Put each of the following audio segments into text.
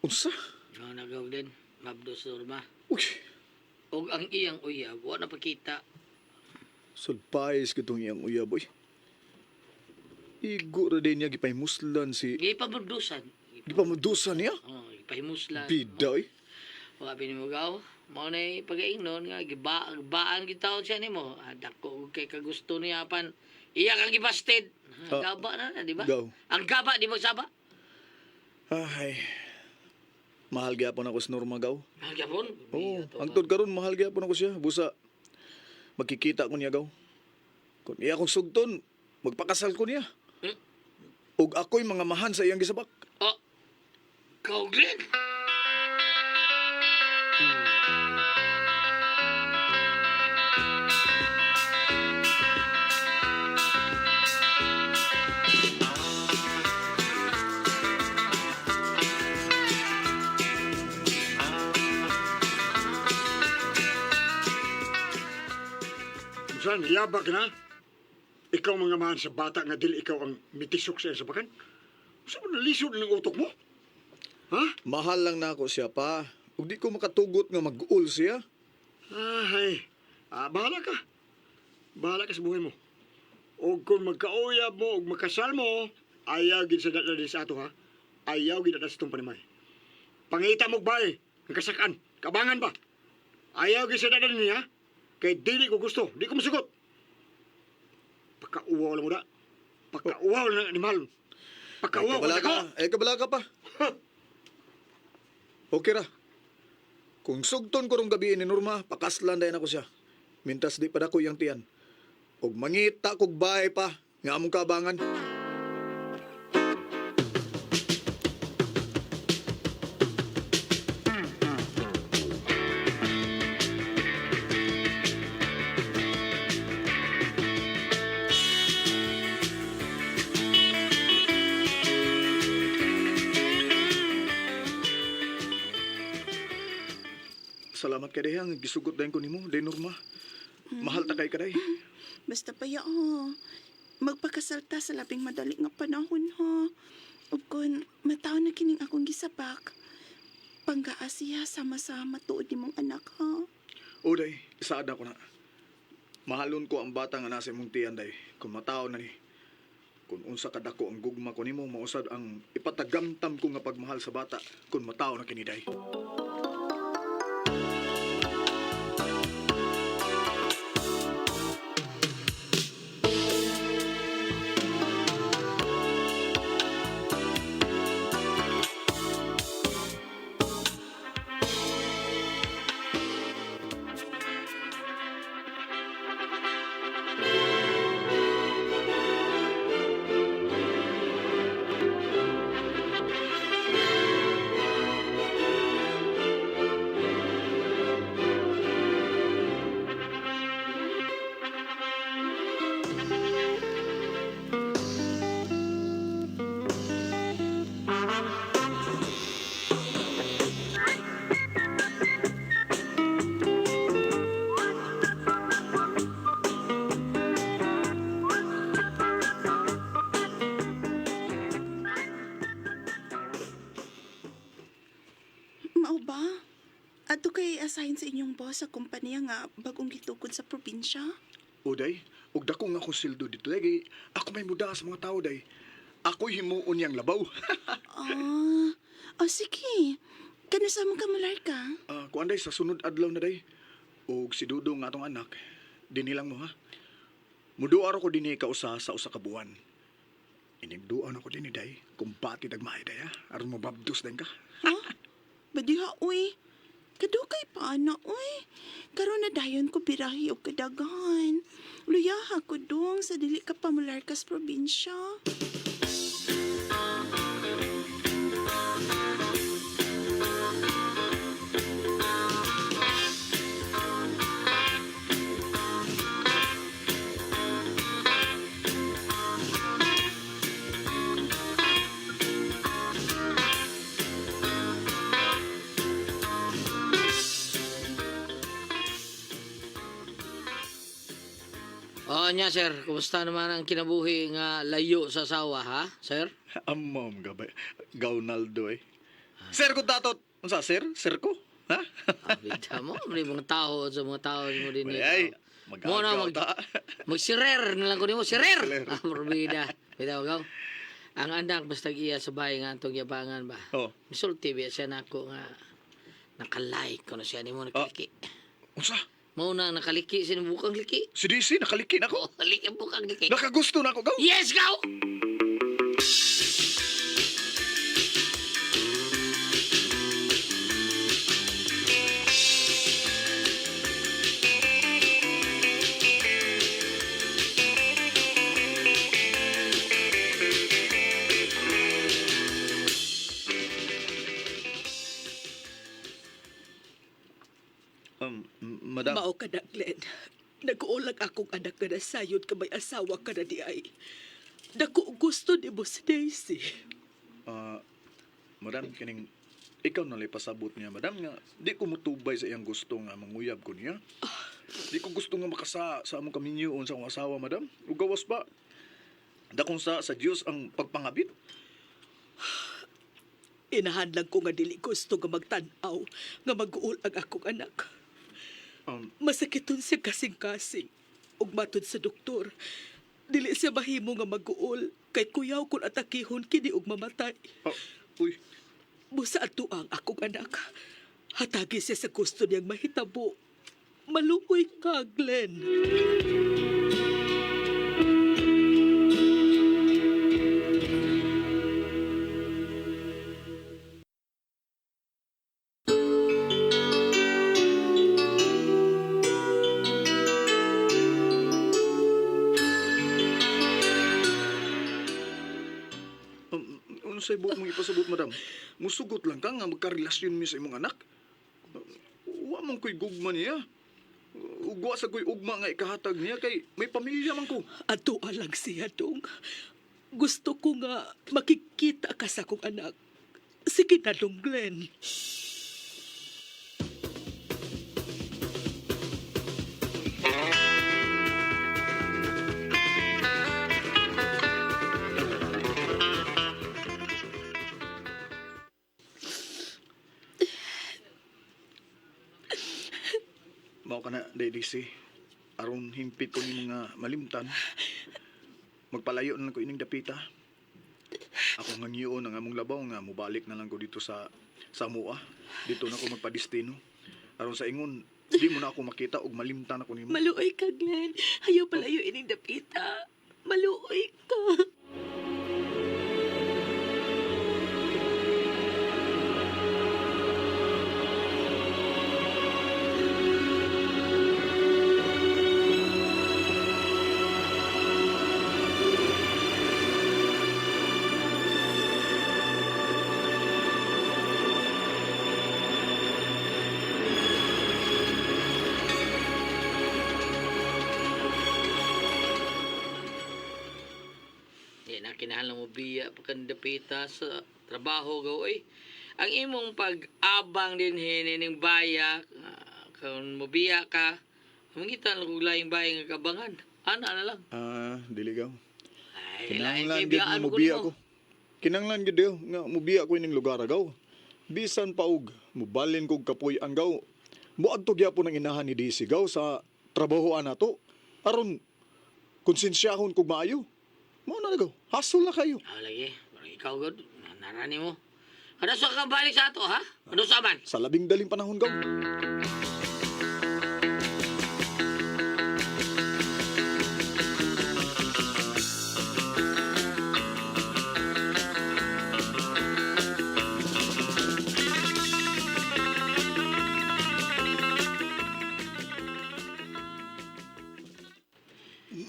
Unsa? Nagaw din, mabdos Norma. Uy, Og ang iyang uyab, wala na pakita. sulpayis kitong iyang uyab, boy. Igo ra din niya gipahimuslan si... Gipabdusan. Gipamudusan niya? Oh, gipahimuslan. Bida, oy. Wala pinimugaw. Mao na pag-ingnon nga gibaan gitaw siya nimo. Dako kay kagusto niya pan. Iya kang gibasted. Gaba na, di ba? Gaw. Ang gaba di magsaba. Ay, mahal gyapon ako sa Norma, gaw. Ang gabon. Oo, hangtod karon mahal gyapon ako siya. Busa, magkikita ko niya, gaw. Kung iya akong sugton, magpakasal ko niya. Hmm? Ug ako'y mga mahan sa iyang gisabak. Oh. Kau Glenn. Saan, yabag na? Ikaw mga mahal sa bata nga dili ikaw ang mitisok sa bakan? Saan mo nalisod ng utok mo? Ha? Mahal lang na ako siya pa. Ug di ko makatugot nga mag-uol siya. Ay, bahala ka. Bahala ka sa buhay mo. O kung magkauyab mo o magkasal mo, ayaw gid sa dadali sa ato ha. Ayaw gid sa itong panimay. Pangita mo ba ang kasakan? Kabangan ba? Ayaw gid sa dadali niya. Kay dili ko gusto. Di ko masugot. Pagkauwaw lang mo da. Pagkauwaw lang ng animal. Pagkauwaw kabala ka. kabala ka pa. Okay ra. Kung sugton ko rong gabi ni Norma, pakaslan dayon ako siya. Mintas di pa dako iyang tiyan. Og mangita kog bahay pa nga among kabangan. Salamat kay dayang gisugot dayon ko nimo, day Norma. Mahal ta kay kaday. Basta pa ya, magpakasalta sa labing madali nga panahon, ha. O kung mataw na kining akong gisapak, panggaasiya sama-sama tuod ni mong anak, ha. O day, isaad ako na. Mahalon ko ang bata nga nasa imong tiyan day. Kung matao na ni. Kung unsa kadako ang gugma ko nimo, mausad ang ipatagamtam ko nga pagmahal sa bata. Kung matao na kini day. Mao ba? Ato kay assign sa inyong boss sa kumpanya nga bagong gitukod sa probinsya? Uday, ug dako nga akong sildo dito day. Ako may muda sa mga tao day. Ako himuon yang labaw. Sige. Kano sa mong kamular ka? Kuan day sa sunod adlaw na day. Ug si Dudong nga atong anak, dinilang mo ha. Muduar ako dinhi ka usa sa usa ka buwan. Inigduan ako dinhi day kung pati dagmay day ha. Aron mo babdos din ka. Ha? Badiha, uy. Kadukay pa, ana, uy. Karon na dayon ko birahi o kadaghan. Luyaha ko dong sa dili ka pamular ka sa probinsya. Oo niya, sir. Kumusta naman ang kinabuhi nga layo sa asawa, ha, sir? Amam gabay. Gaunaldo eh. Sir ko datot. Unsa sir? Sir ko? Ha? Bita mo, may mga tao sa mga tao mo din. Ay, Mo na mag-agaw mag ta. magsirer na lang ko nimo, sirer. Sirer. Ah, morbida. Bitaw gaw. Ang anak basta iya sa bahay nga atong yabangan ba. Oh. Misulti biya siya nako nga nakalike ko na siya nimo nakaliki. Unsa? Mao na nakaliki sa bukang liki. Si DC nakaliki na ko. Oh, liki bukang liki. Nakagusto na ako gaw. Yes, gaw. Madam. Mao ka na, Glenn. Nag-uulag akong anak nga nasayod ka may asawa ka na di ay. Dako gusto ni mo si Daisy. Madam, kining ikaw nalay pasabot niya, madam, nga di ko mutubay sa iyang gusto nga manguyab ko niya. Di ko gusto nga makasa sa among kaminyoon sa akong asawa, madam. Ugawas ba? Dakong sa Diyos ang pagpangabit. Inahanlang ko nga dili gusto nga magtanaw nga mag-uulag akong anak. Masakiton siya kasing-kasing. Ug matod sa doktor, dili siya mahimo nga mag-uol kay kuyaw kung atakihon kini og mamatay. Uy, Busa ato ang akong anak. Hatagi siya sa gusto niyang mahitabo. Maluoy ka, Glenn. unsay buot mong ipasabot, madam? Musugot lang ka nga magkarelasyon mi sa imong anak. Wa man ko'y gugma niya. Ugwa sa ko'y ugma nga ikahatag niya kay may pamilya man ko. Ato alang siya dong. Gusto ko nga makikita ka sa kong anak. Sige na dong, Glenn. Mao ka na, DDC. Aron himpit ko ni mga malimtan. Magpalayo na lang ko ining dapita. Ako nga ngiyon ang among labaw nga mubalik na lang ko dito sa Samoa. Dito na ko magpadistino. Aron sa ingon, di mo na ako makita og malimtan ako nimo. Maluoy ka, Glenn. Ayaw palayo ining dapita. Maluoy ka. Di na kinahanglan mo biya pagkandapita sa trabaho gaw ang imong pag-abang din hining baya kung mobiya ka mangita lang og laing baya nga kabangan ana na lang Diligaw. ay Kinanglan kay gid biyaan mo ko mubiya nimo. ko. Kinanglan gid daw nga mubiya ko ining lugar agaw. Bisan pa og mubalin kog kapuy ang gaw. Muadto gyapon ang inahan ni DC gaw sa trabahoan nato. Aron konsensyahon kog maayo. Mo na gaw. Hasol na kayo. Lagi parang ikaw gud narani mo kada sa ka balik sa ato ha ano sa man Sa labing daling panahon gaw.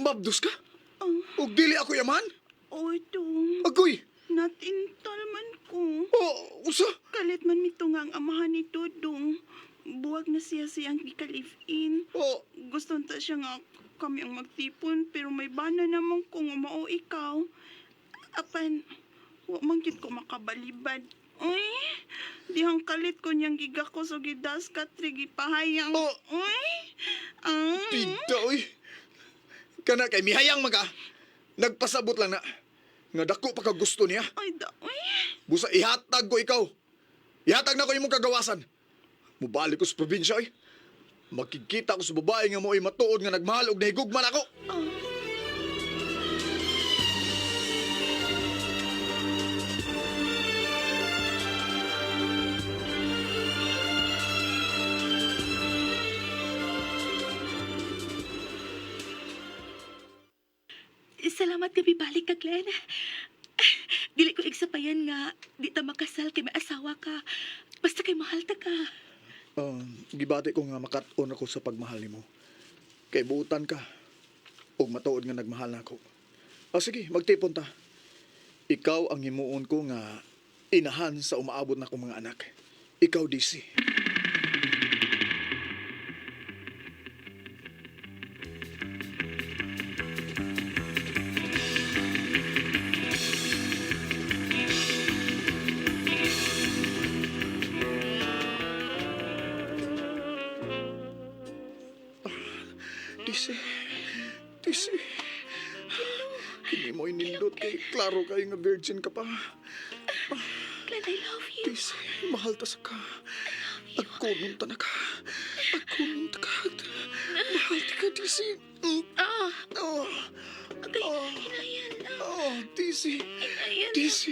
Mabdus ka? Og dili ako yaman? Oy, dong. Agoy! Natintal man ko. Oh, usa? Kalit man mito nga ang amahan ni Dodong. Buwag na siya siyang gika-live-in. Oh, Gusto ta siya nga kami ang magtipon, pero may bana naman ko nga mao ikaw. Apan, wa man gyud ko makabalibad. Uy, dihang kalit ko niyang giga ko so gidas ka trigipahayang. Oh. Uy, pida, oy. Kana kay mihayang maga. Nagpasabot lang na. Nga dako pa ka gusto niya. Ay, da, uy. Busa ihatag ko ikaw. Ihatag na ko imong kagawasan. Mubalik ko sa probinsya eh. Makikita ko sa babae nga mo ay matuod nga nagmahal og nahigugman ako. Salamat ka balik ka, Glenn. Dili ko igsapayan nga di ta makasal kay may asawa ka. Basta kay mahal ta ka. Gibati ko nga makat-on ako sa pagmahal nimo. Kay buutan ka. Og matuod nga nagmahal na ako. Sige, magtipon ta. Ikaw ang himuon ko nga inahan sa umaabot na kong mga anak. Ikaw, DC. DC. DC. Kini mo inindot kay klaro kayo nga virgin ka pa. Glenn, I love you. DC, mahal ta sa ka. Agkunong ta na ka. Agkunong ta ka. Mahal ta ka, DC. Oh. Okay, hinayan lang. Oh, DC. Hinayan lang. DC.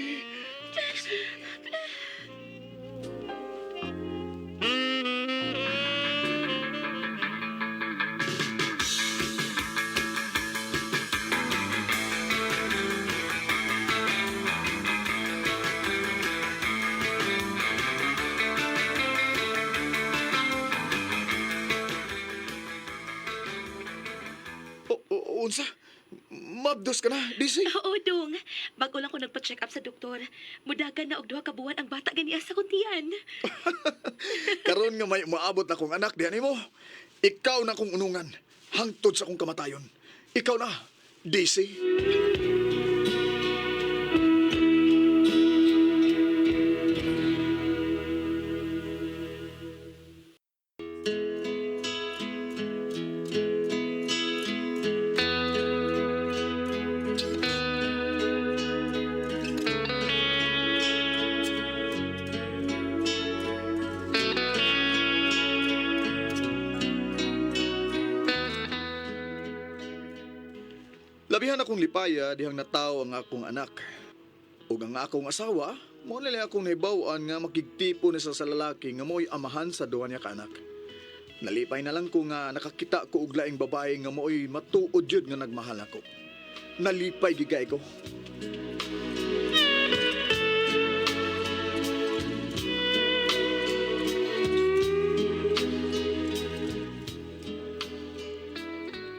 Unsa? Mabdos ka na, DC? Oo, dong. Bago lang ko nagpa-check up sa doktor. Mudagan na og 2 ka buwan ang bata ganiya sa kuntian. Karon nga may maabot na kong anak, diyan mo. Ikaw na kong unungan. Hangtod sa kong kamatayon. Ikaw na, DC. Labihan akong lipaya dihang nataw ang akong anak. Ug ang akong asawa, mo nila akong naibawan nga makigtipo ni sa lalaki nga mo'y amahan sa duwa niya ka anak. Nalipay na lang ko nga nakakita ko og laing babae nga mo'y matuod jud nga nagmahal ako. Nalipay gigay ko.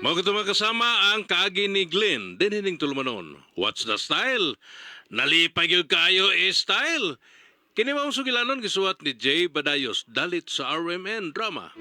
Mga katuma kasama ang kaagi ni Glenn, din hining tulumanon. What's the style? Nalipay yung kayo style. Kini maong sugilanon gisuwat ni Jay Badayos, dalit sa RMN Drama.